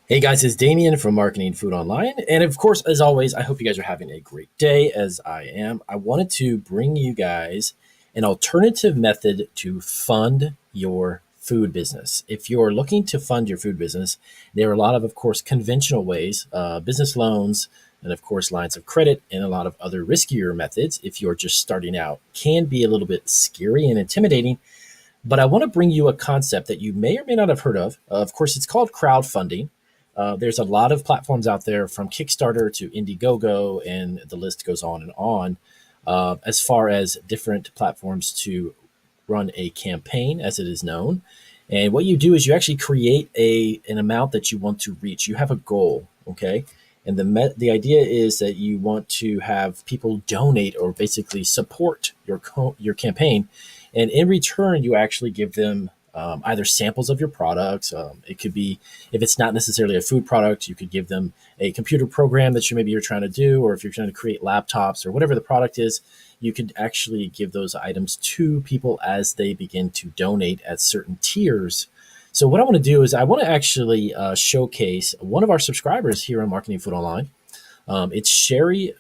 Hey guys, it's Damien from Marketing Food Online. And of course, as always, I hope you guys are having a great day as I am. I wanted to bring you guys an alternative method to fund your food business. If you're looking to fund your food business, there are a lot of course, conventional ways, business loans, and of course, lines of credit, and a lot of other riskier methods. If you're just starting out, can be a little bit scary and intimidating. But I want to bring you a concept that you may or may not have heard of. Of course, it's called crowdfunding. There's a lot of platforms out there from Kickstarter to Indiegogo, and the list goes on and on. As far as different platforms to run a campaign, as it is known. And what you do is you actually create an amount that you want to reach. You have a goal, okay? And the idea is that you want to have people donate or basically support your campaign, and in return, you actually give them either samples of your products. It could be, if it's not necessarily a food product, you could give them a computer program that you're trying to do, or if you're trying to create laptops or whatever the product is, you could actually give those items to people as they begin to donate at certain tiers. So what I want to do is I want to actually showcase one of our subscribers here on Marketing Food Online. It's Sherry,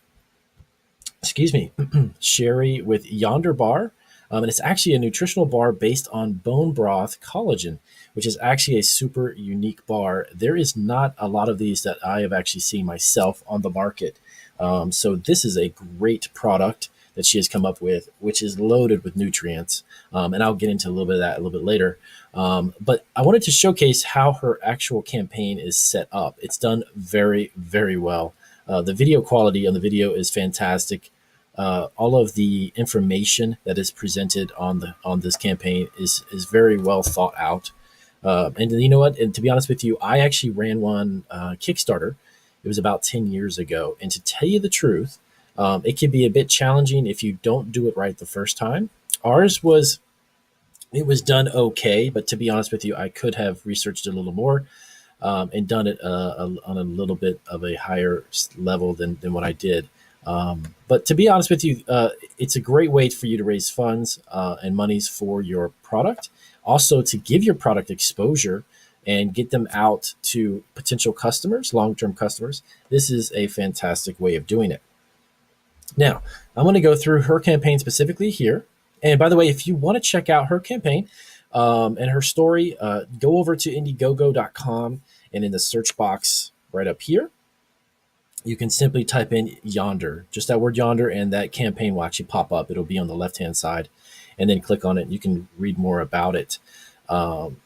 excuse me, Sherry with Yonder Bar. And it's actually a nutritional bar based on bone broth collagen, which is actually a super unique bar. There is not a lot of these that I have actually seen myself on the market. So this is a great product that she has come up with, which is loaded with nutrients. And I'll get into a little bit of that a little bit later. But I wanted to showcase how her actual campaign is set up. It's done very, very well. The video quality on the video is fantastic. All of the information that is presented on this campaign is very well thought out. And you know what? And to be honest with you, I actually ran one Kickstarter. It was about 10 years ago. And to tell you the truth, it can be a bit challenging if you don't do it right the first time. Ours was, it was done okay, but to be honest with you, I could have researched it a little more and done it on a little bit of a higher level than what I did. But to be honest with you, it's a great way for you to raise funds and monies for your product. Also, to give your product exposure and get them out to potential customers, long-term customers. This is a fantastic way of doing it. Now, I'm going to go through her campaign specifically here. And by the way, if you want to check out her campaign and her story, go over to Indiegogo.com, and in the search box right up here, you can simply type in Yonder, just that word Yonder, and that campaign will actually pop up. It'll be on the left-hand side, and then click on it and you can read more about it.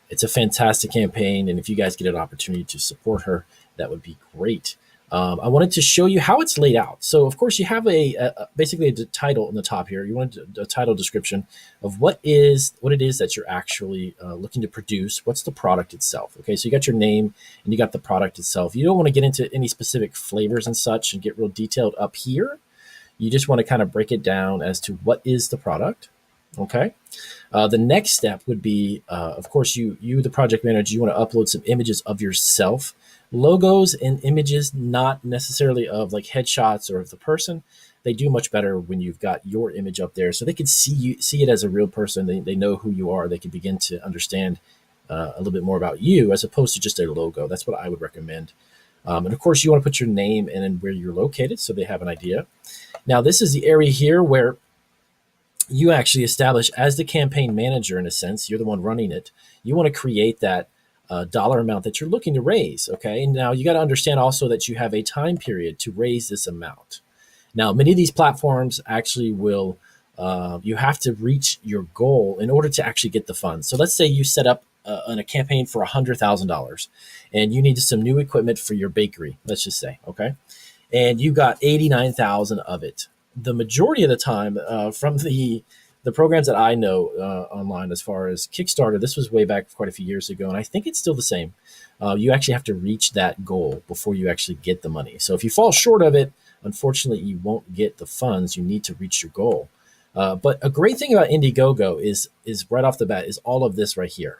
It's a fantastic campaign, and if you guys get an opportunity to support her, that would be great. I wanted to show you how it's laid out. So, of course, you have basically a title on the top here. You want a title description of what it is that you're actually looking to produce. What's the product itself? Okay, so you got your name and you got the product itself. You don't want to get into any specific flavors and such and get real detailed up here. You just want to kind of break it down as to what is the product. Okay. The next step would be, of course, you, the project manager, you want to upload some images of yourself. Logos and images, not necessarily of like headshots or of the person. They do much better when you've got your image up there, so they can see it as a real person. They know who you are. They can begin to understand a little bit more about you as opposed to just a logo. That's what I would recommend. And of course, you want to put your name and where you're located so they have an idea. Now, this is the area here where you actually establish, as the campaign manager, in a sense, you're the one running it. You want to create that dollar amount that you're looking to raise. Okay. And now you got to understand also that you have a time period to raise this amount. Now, many of these platforms actually will, you have to reach your goal in order to actually get the funds. So let's say you set up on a campaign for $100,000 and you need some new equipment for your bakery, let's just say, okay? And you got 89,000 of it. The majority of the time from the programs that I know online, as far as Kickstarter, this was way back quite a few years ago, and I think it's still the same. You actually have to reach that goal before you actually get the money. So if you fall short of it, unfortunately, you won't get the funds. You need to reach your goal. But a great thing about Indiegogo is right off the bat is all of this right here.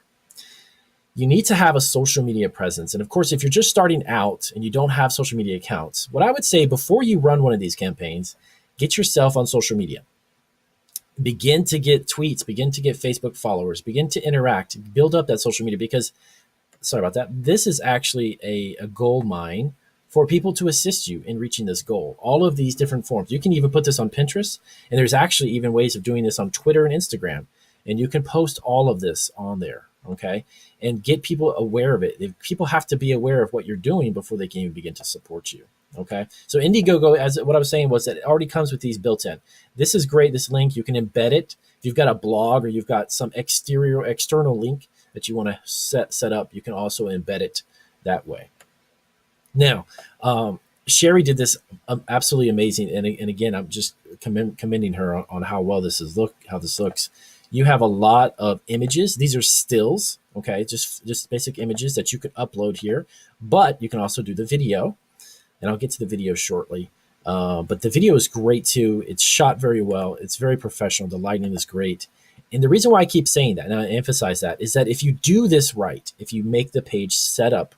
You need to have a social media presence. And of course, if you're just starting out and you don't have social media accounts, what I would say before you run one of these campaigns, get yourself on social media. Begin to get tweets, begin to get Facebook followers, begin to interact, build up that social media, because sorry about that. This is actually a gold mine for people to assist you in reaching this goal. All of these different forms. You can even put this on Pinterest, and there's actually even ways of doing this on Twitter and Instagram. And you can post all of this on there, okay? And get people aware of it. People have to be aware of what you're doing before they can even begin to support you, okay? So Indiegogo, as what I was saying, was that it already comes with these built in. This is great, this link. You can embed it. If you've got a blog or you've got some external link that you want to set up, you can also embed it that way. Now, Sherry did this absolutely amazing, and again, I'm just commending her on how well this looks. You have a lot of images. These are stills, okay, just basic images that you could upload here, but you can also do the video, and I'll get to the video shortly. But the video is great too. It's shot very well. It's very professional. The lighting is great. And the reason why I keep saying that, and I emphasize that, is that if you do this right, if you make the page set up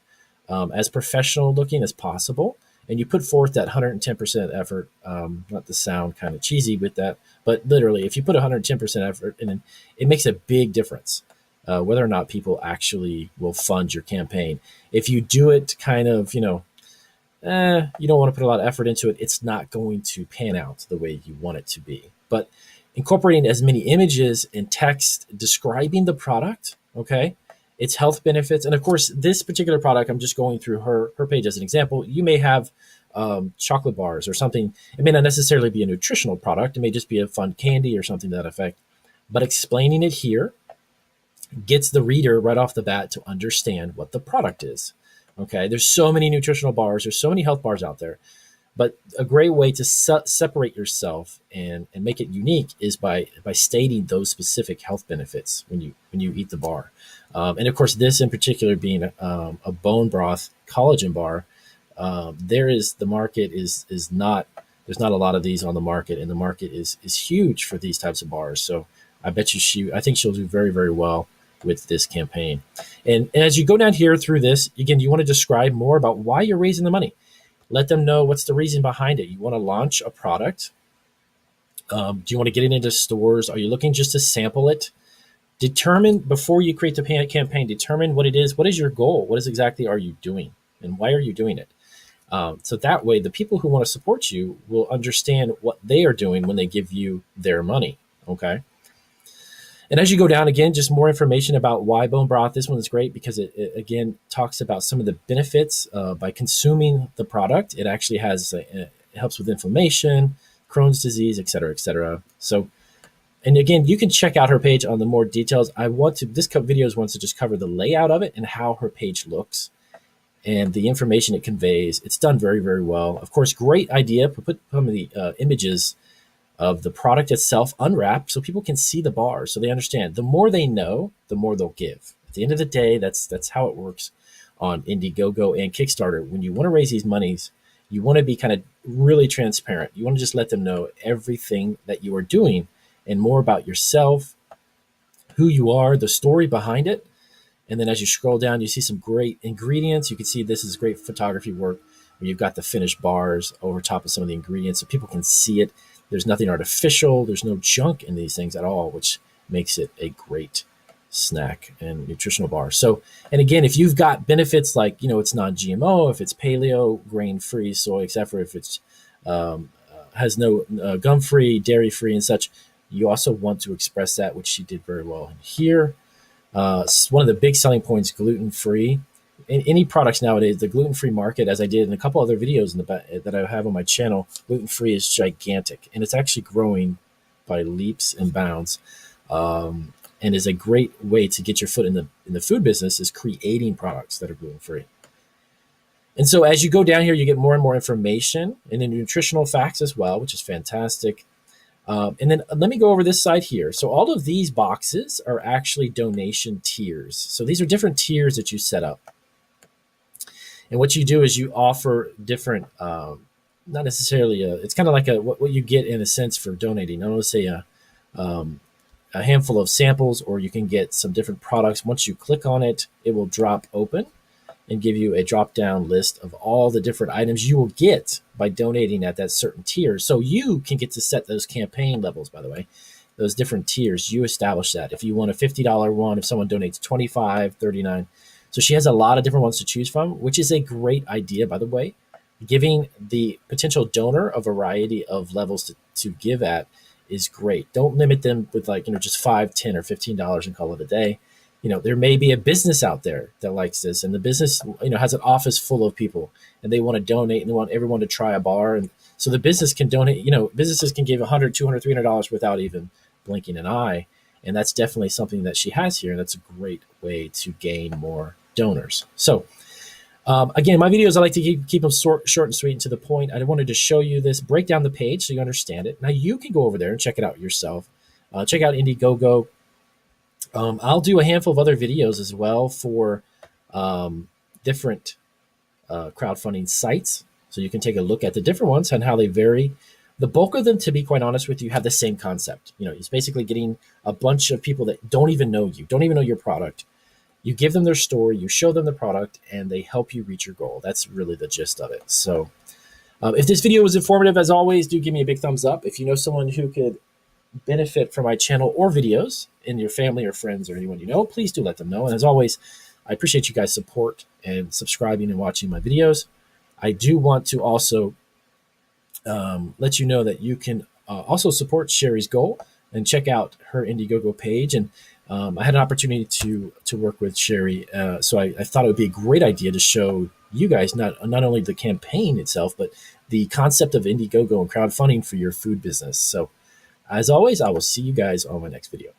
as professional looking as possible, and you put forth that 110% effort, not to sound kind of cheesy with that, but literally, if you put 110% effort in, it makes a big difference whether or not people actually will fund your campaign. If you do it kind of, you don't want to put a lot of effort into it, it's not going to pan out the way you want it to be. But incorporating as many images and text describing the product, okay, its health benefits. And of course, this particular product, I'm just going through her page as an example. You may have chocolate bars or something. It may not necessarily be a nutritional product. It may just be a fun candy or something to that effect. But explaining it here gets the reader right off the bat to understand what the product is. Okay, there's so many nutritional bars. There's so many health bars out there. But a great way to separate yourself and make it unique is by stating those specific health benefits when you eat the bar. And of course, this in particular being a bone broth collagen bar, the market is not, there's not a lot of these on the market, and the market is huge for these types of bars. So I bet you I think she'll do very, very well with this campaign. And as you go down here through this, again, you want to describe more about why you're raising the money. Let them know what's the reason behind it. You want to launch a product. Do you want to get it into stores? Are you looking just to sample it? Determine, before you create the campaign, determine what it is. What is your goal? What exactly are you doing? And why are you doing it? So that way, the people who want to support you will understand what they are doing when they give you their money, okay? And as you go down, again, just more information about why bone broth. This one is great because it again, talks about some of the benefits by consuming the product. It actually it helps with inflammation, Crohn's disease, et cetera, et cetera. So, and again, you can check out her page on the more details. This video wants to just cover the layout of it and how her page looks and the information it conveys. It's done very, very well. Of course, great idea. Put some of the images of the product itself unwrapped so people can see the bars, so they understand. The more they know, the more they'll give. At the end of the day, that's how it works on Indiegogo and Kickstarter. When you want to raise these monies, you want to be kind of really transparent. You want to just let them know everything that you are doing and more about yourself, who you are, the story behind it. And then as you scroll down, you see some great ingredients. You can see this is great photography work where you've got the finished bars over top of some of the ingredients so people can see it. There's nothing artificial. There's no junk in these things at all, which makes it a great snack and nutritional bar. So, and again, if you've got benefits like, it's non-GMO, if it's paleo, grain-free, soy, etc., if it's has no gum-free, dairy-free and such, you also want to express that, which she did very well in here. One of the big selling points, gluten-free. In any products nowadays, the gluten-free market, as I did in a couple other videos that I have on my channel, gluten-free is gigantic, and it's actually growing by leaps and bounds, and is a great way to get your foot in the food business, is creating products that are gluten-free. And so as you go down here, you get more and more information and the nutritional facts as well, which is fantastic. And then let me go over this side here. So all of these boxes are actually donation tiers. So these are different tiers that you set up. And what you do is you offer different, not necessarily, it's kind of like what you get in a sense for donating. I want to say a handful of samples, or you can get some different products. Once you click on it, it will drop open and give you a drop-down list of all the different items you will get by donating at that certain tier. So you can get to set those campaign levels, by the way, those different tiers. You establish that. If you want a $50 one, if someone donates $25, $39. So she has a lot of different ones to choose from, which is a great idea, by the way. Giving the potential donor a variety of levels to give at is great. Don't limit them with like, just 5, 10, or $15 and call it a day. There may be a business out there that likes this, and the business, has an office full of people, and they want to donate, and they want everyone to try a bar. And so the business can donate, businesses can give 100, 200, $300 without even blinking an eye. And that's definitely something that she has here. And that's a great way to gain more donors. So again, my videos, I like to keep them short and sweet and to the point. I wanted to show you this, break down the page so you understand it. Now you can go over there and check it out yourself. Check out Indiegogo. I'll do a handful of other videos as well for different crowdfunding sites. So you can take a look at the different ones and how they vary. The bulk of them, to be quite honest with you, have the same concept. It's basically getting a bunch of people that don't even know you, don't even know your product. You give them their story, you show them the product, and they help you reach your goal. That's really the gist of it. So if this video was informative, as always, do give me a big thumbs up. If you know someone who could benefit from my channel or videos in your family or friends or anyone you know, please do let them know. And as always, I appreciate you guys' support and subscribing and watching my videos. I do want to also let you know that you can also support Sherry's goal and check out her Indiegogo page. And I had an opportunity to work with Sherry, so I thought it would be a great idea to show you guys not only the campaign itself, but the concept of Indiegogo and crowdfunding for your food business. So as always, I will see you guys on my next video.